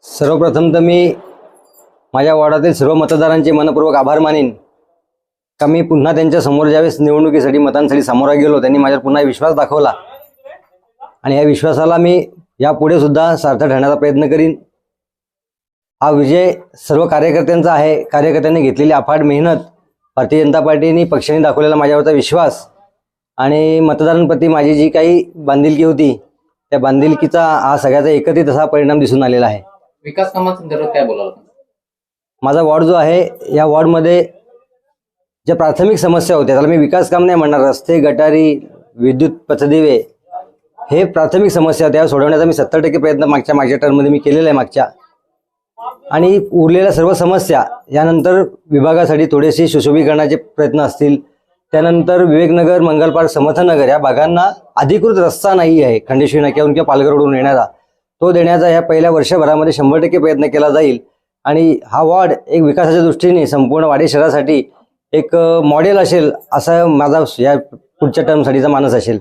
सर्वप्रथम तर मी माझ्या वॉर्डातील सर्व मतदारांचे मनपूर्वक आभार मानेन का मी पुन्हा त्यांच्या समोर ज्यावेळेस निवडणुकीसाठी मतांसाठी सामोरा गेलो त्यांनी माझ्यावर पुन्हा विश्वास दाखवला आणि या विश्वासाला मी यापुढे सुद्धा सार्थ ठरण्याचा प्रयत्न करीन। हा विजय सर्व कार्यकर्त्यांचा आहे। कार्यकर्त्यांनी घेतलेली अफाट मेहनत, भारतीय जनता पार्टीने पक्षाने दाखवलेला माझ्यावरचा विश्वास आणि मतदारांप्रती माझी जी काही बांधिलकी होती त्या बांधिलकीचा हा सगळ्याचा एकत्रित असा परिणाम दिसून आलेला आहे। विकास कामांसंदर्भात काय बोलाल? माझा वॉर्ड जो आहे या वॉर्डमध्ये ज्या प्राथमिक समस्या होत्या त्याला मी विकास काम नाही म्हणणार, रस्ते, गटारी, विद्युत पथदिवे हे प्राथमिक समस्या त्या सोडवण्याचा मी 70% प्रयत्न मागच्या टर्ममध्ये मी केलेला आहे मागच्या। आणि उरलेल्या सर्व समस्या यानंतर विभागासाठी थोडेसे सुशोभीकरणाचे प्रयत्न असतील, त्यानंतर विवेकनगर, मंगल पार्क, समर्थनगर या भागांना अधिकृत रस्ता नाही आहे खंडेश्वरी नाक्यावरून किंवा पालघरवरून येणारा, तो देण्याचा ह्या पहिल्या वर्षभरामध्ये 100% प्रयत्न केला जाईल। आणि हा वॉर्ड एक विकासाच्या दृष्टीने संपूर्ण वाडी शहरासाठी एक मॉडेल असेल असा माझा या पुढच्या टर्मसाठीचा मानस असेल।